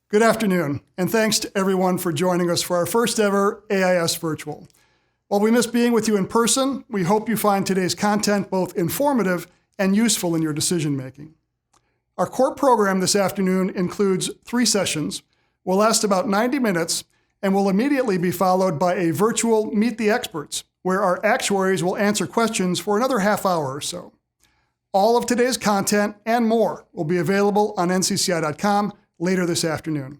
Good afternoon, and thanks to everyone for joining us for our first ever AIS Virtual. While we miss being with you in person, we hope you find today's content both informative and useful in your decision making. Our core program this afternoon includes 3 sessions, will last about 90 minutes, and will immediately be followed by a virtual Meet the Experts, where our actuaries will answer questions for another half hour or so. All of today's content and more will be available on ncci.com later this afternoon.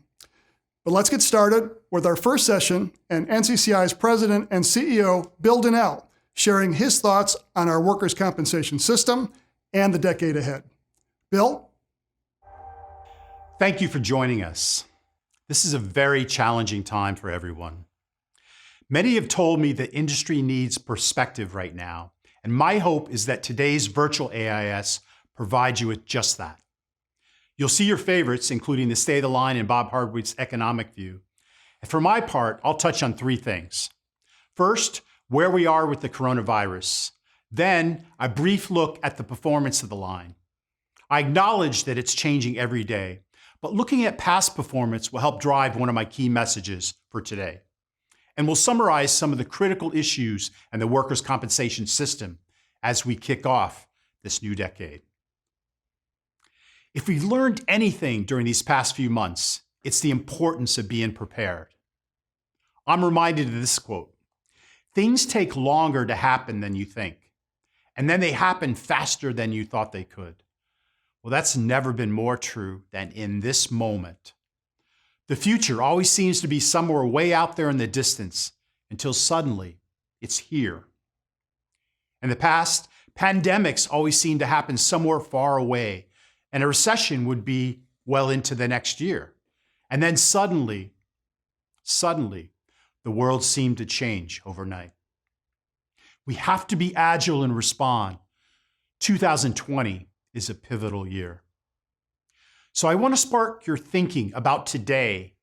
But let's get started with our first session and NCCI's President and CEO, Bill Donnell, sharing his thoughts on our workers' compensation system and the decade ahead. Bill? Thank you for joining us. This is a very challenging time for everyone. Many have told me the industry needs perspective right now, and my hope is that today's virtual AIS provides you with just that. You'll see your favorites, including the Stay the Line and Bob Hardwick's economic view. And for my part, I'll touch on 3 things. First, where we are with the coronavirus. Then, a brief look at the performance of the line. I acknowledge that it's changing every day, but looking at past performance will help drive one of my key messages for today. And we'll summarize some of the critical issues in the workers' compensation system as we kick off this new decade. If we've learned anything during these past few months, it's the importance of being prepared. I'm reminded of this quote: "Things take longer to happen than you think, and then they happen faster than you thought they could." Well, that's never been more true than in this moment. The future always seems to be somewhere way out there in the distance until suddenly it's here. In the past, pandemics always seemed to happen somewhere far away, and a recession would be well into the next year. And then suddenly, the world seemed to change overnight. We have to be agile and respond. 2020 is a pivotal year. So I want to spark your thinking about today,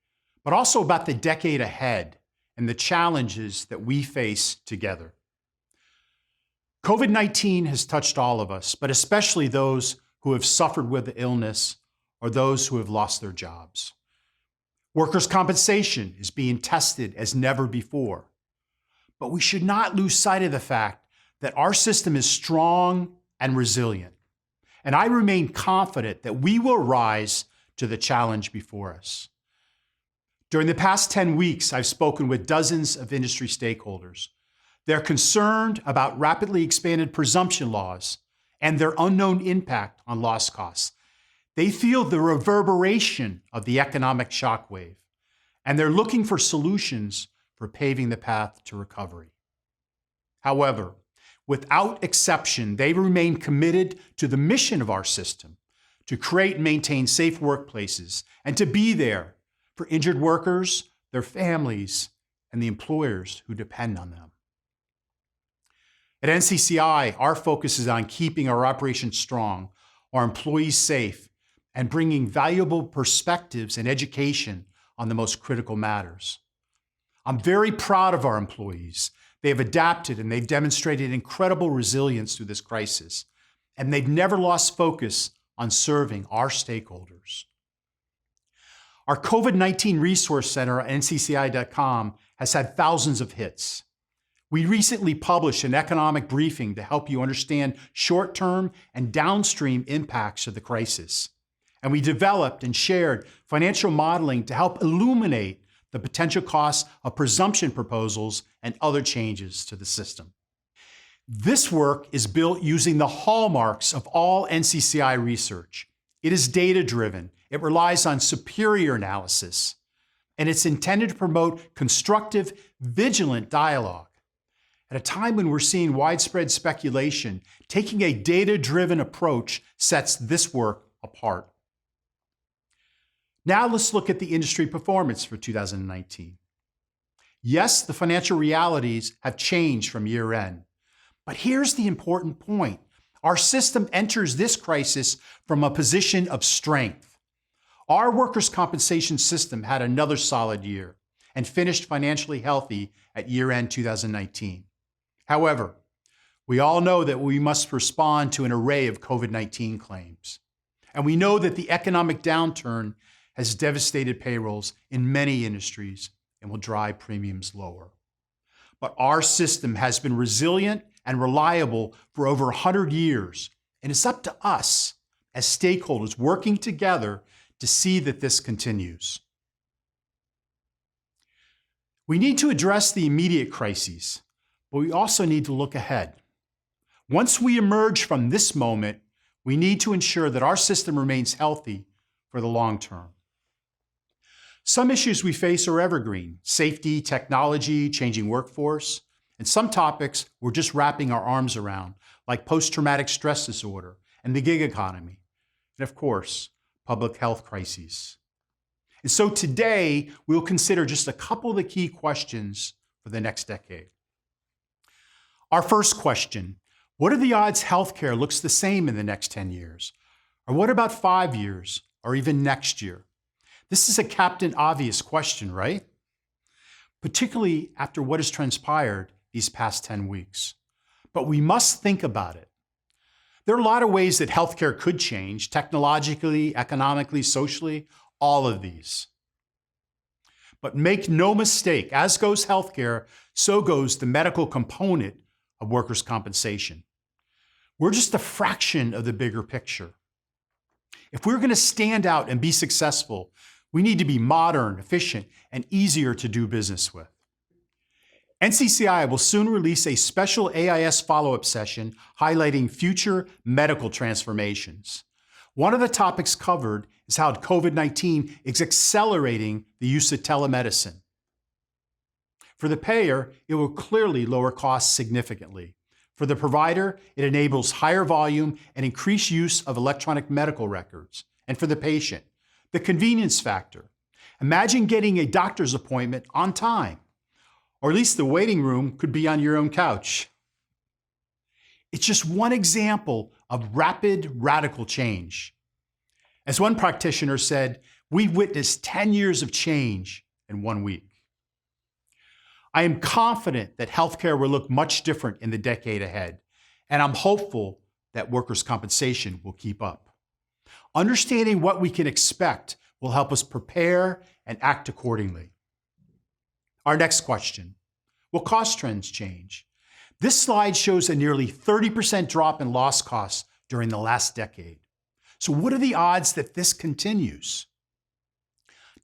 but also about the decade ahead and the challenges that we face together. COVID-19 has touched all of us, but especially those who have suffered with the illness or those who have lost their jobs. Workers' compensation is being tested as never before, but we should not lose sight of the fact that our system is strong and resilient, and I remain confident that we will rise to the challenge before us. During the past 10 weeks, I've spoken with dozens of industry stakeholders. They're concerned about rapidly expanded presumption laws and their unknown impact on loss costs. They feel the reverberation of the economic shockwave, and they're looking for solutions for paving the path to recovery. However, without exception, they remain committed to the mission of our system, to create and maintain safe workplaces, and to be there for injured workers, their families, and the employers who depend on them. At NCCI, our focus is on keeping our operations strong, our employees safe, and bringing valuable perspectives and education on the most critical matters. I'm very proud of our employees. They have adapted and they've demonstrated incredible resilience through this crisis, and they've never lost focus on serving our stakeholders. Our COVID-19 Resource Center at ncci.com has had thousands of hits. We recently published an economic briefing to help you understand short-term and downstream impacts of the crisis. And we developed and shared financial modeling to help illuminate the potential costs of presumption proposals and other changes to the system. This work is built using the hallmarks of all NCCI research. It is data-driven, it relies on superior analysis, and it's intended to promote constructive, vigilant dialogue. At a time when we're seeing widespread speculation, taking a data-driven approach sets this work apart. Now let's look at the industry performance for 2019. Yes, the financial realities have changed from year end, but here's the important point. Our system enters this crisis from a position of strength. Our workers' compensation system had another solid year and finished financially healthy at year end 2019. However, we all know that we must respond to an array of COVID-19 claims. And we know that the economic downturn has devastated payrolls in many industries and will drive premiums lower. But our system has been resilient and reliable for over 100 years, and it's up to us as stakeholders working together to see that this continues. We need to address the immediate crises, but we also need to look ahead. Once we emerge from this moment, we need to ensure that our system remains healthy for the long term. Some issues we face are evergreen: safety, technology, changing workforce, and some topics we're just wrapping our arms around, like post-traumatic stress disorder and the gig economy, and of course, public health crises. And so today, we'll consider just a couple of the key questions for the next decade. Our first question: what are the odds healthcare looks the same in the next 10 years? Or what about 5 years, or even next year? This is a Captain Obvious question, right? Particularly after what has transpired these past 10 weeks. But we must think about it. There are a lot of ways that healthcare could change, technologically, economically, socially, all of these. But make no mistake, as goes healthcare, so goes the medical component of workers' compensation. We're just a fraction of the bigger picture. If we're going to stand out and be successful, we need to be modern, efficient, and easier to do business with. NCCI will soon release a special AIS follow-up session highlighting future medical transformations. One of the topics covered is how COVID-19 is accelerating the use of telemedicine. For the payer, it will clearly lower costs significantly. For the provider, it enables higher volume and increased use of electronic medical records. And for the patient, the convenience factor. Imagine getting a doctor's appointment on time, or at least the waiting room could be on your own couch. It's just one example of rapid, radical change. As one practitioner said, we've witnessed 10 years of change in 1 week. I am confident that healthcare will look much different in the decade ahead, and I'm hopeful that workers' compensation will keep up. Understanding what we can expect will help us prepare and act accordingly. Our next question: will cost trends change? This slide shows a nearly 30% drop in loss costs during the last decade. So what are the odds that this continues?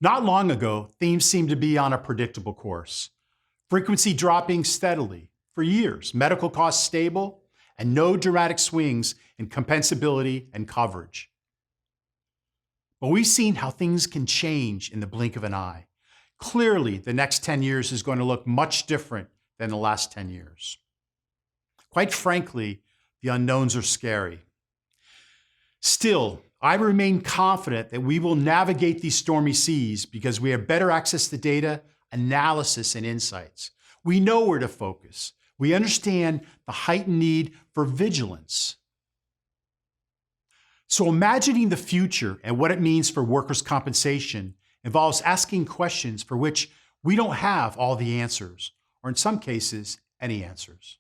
Not long ago, themes seemed to be on a predictable course. Frequency dropping steadily for years, medical costs stable, and no dramatic swings in compensability and coverage. But we've seen how things can change in the blink of an eye. Clearly, the next 10 years is going to look much different than the last 10 years. Quite frankly, the unknowns are scary. Still, I remain confident that we will navigate these stormy seas because we have better access to data, analysis, and insights. We know where to focus. We understand the heightened need for vigilance. So imagining the future and what it means for workers' compensation involves asking questions for which we don't have all the answers, or in some cases, any answers.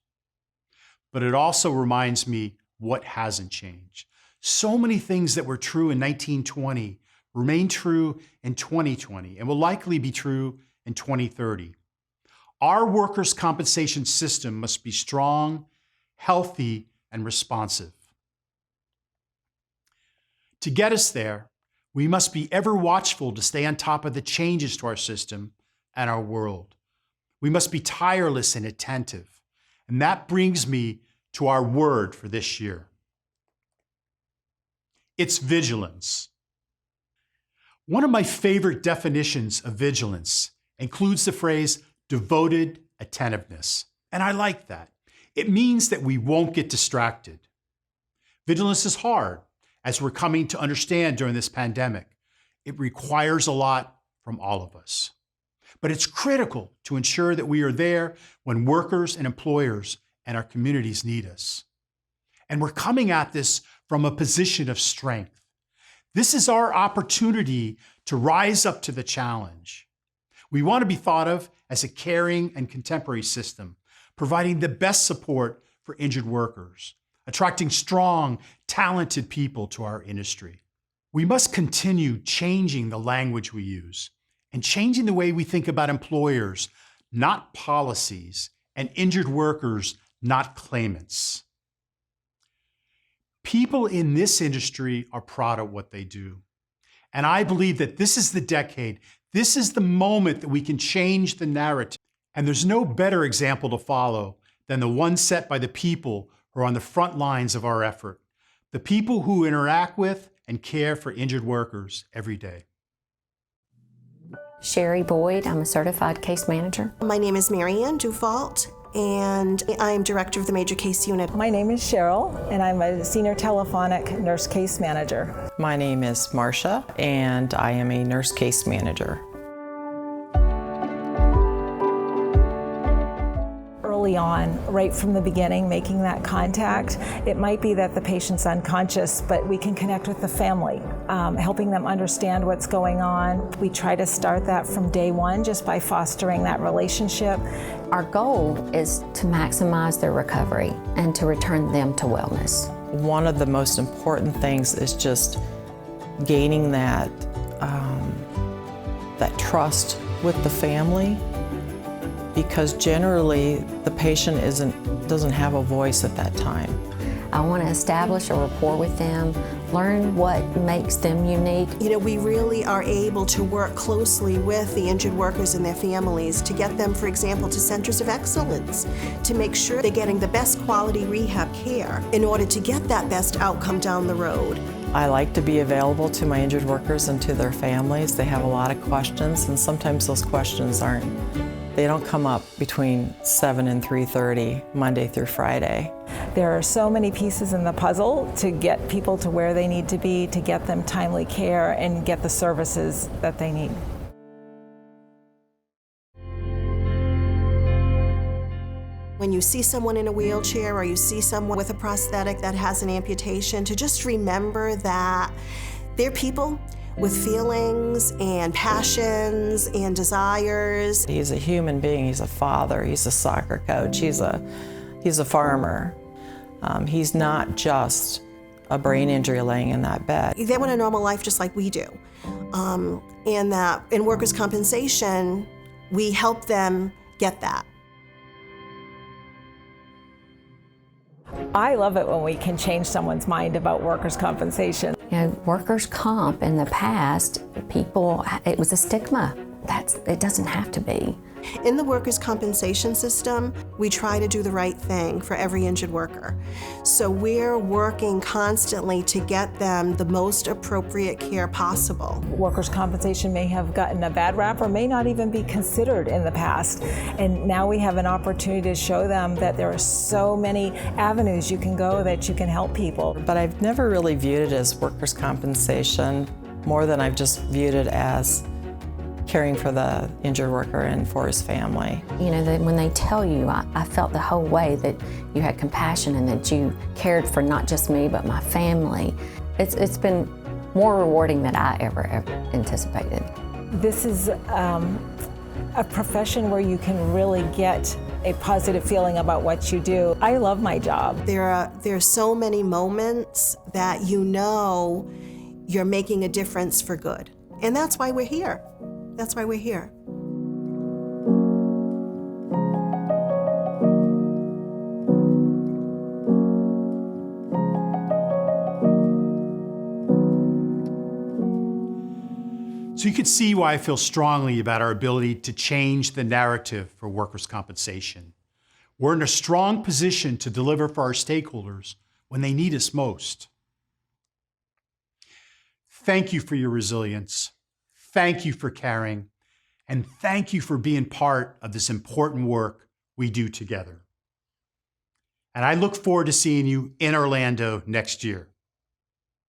But it also reminds me what hasn't changed. So many things that were true in 1920 remain true in 2020 and will likely be true in 2030. Our workers' compensation system must be strong, healthy, and responsive. To get us there, we must be ever watchful to stay on top of the changes to our system and our world. We must be tireless and attentive. And that brings me to our word for this year. It's vigilance. One of my favorite definitions of vigilance includes the phrase devoted attentiveness. And I like that. It means that we won't get distracted. Vigilance is hard, as we're coming to understand during this pandemic. It requires a lot from all of us. But it's critical to ensure that we are there when workers and employers and our communities need us. And we're coming at this from a position of strength. This is our opportunity to rise up to the challenge. We want to be thought of as a caring and contemporary system, providing the best support for injured workers, attracting strong, talented people to our industry. We must continue changing the language we use and changing the way we think about employers, not policies, and injured workers, not claimants. People in this industry are proud of what they do. And I believe that this is the decade, this is the moment that we can change the narrative. And there's no better example to follow than the one set by the people who are on the front lines of our effort, the people who interact with and care for injured workers every day. Sherry Boyd, I'm a certified case manager. My name is Marianne Dufault, and I'm director of the major case unit. My name is Cheryl, and I'm a senior telephonic nurse case manager. My name is Marcia, and I am a nurse case manager. Early on, right from the beginning, making that contact, it might be that the patient's unconscious, but we can connect with the family, helping them understand what's going on. We try to start that from day one just by fostering that relationship. Our goal is to maximize their recovery and to return them to wellness. One of the most important things is just gaining that, that trust with the family, because generally the patient doesn't have a voice at that time. I want to establish a rapport with them, learn what makes them unique. You know, we really are able to work closely with the injured workers and their families to get them, for example, to centers of excellence, to make sure they're getting the best quality rehab care in order to get that best outcome down the road. I like to be available to my injured workers and to their families. They have a lot of questions, and sometimes those questions they don't come up between 7 and 3:30, Monday through Friday. There are so many pieces in the puzzle to get people to where they need to be, to get them timely care and get the services that they need. When you see someone in a wheelchair or you see someone with a prosthetic that has an amputation, to just remember that they're people with feelings and passions and desires. He's a human being, he's a father, he's a soccer coach, he's a farmer. He's not just a brain injury laying in that bed. They want a normal life just like we do. And that in workers' compensation, we help them get that. I love it when we can change someone's mind about workers' compensation. You know, workers' comp in the past, it was a stigma. It doesn't have to be. In the workers' compensation system, we try to do the right thing for every injured worker. So we're working constantly to get them the most appropriate care possible. Workers' compensation may have gotten a bad rap or may not even be considered in the past. And now we have an opportunity to show them that there are so many avenues you can go that you can help people. But I've never really viewed it as workers' compensation, more than I've just viewed it as caring for the injured worker and for his family. You know, when they tell you, I felt the whole way that you had compassion and that you cared for not just me, but my family. It's been more rewarding than I ever anticipated. This is a profession where you can really get a positive feeling about what you do. I love my job. There are so many moments that you know you're making a difference for good. And that's why we're here. That's why we're here. So you can see why I feel strongly about our ability to change the narrative for workers' compensation. We're in a strong position to deliver for our stakeholders when they need us most. Thank you for your resilience. Thank you for caring, and thank you for being part of this important work we do together. And I look forward to seeing you in Orlando next year.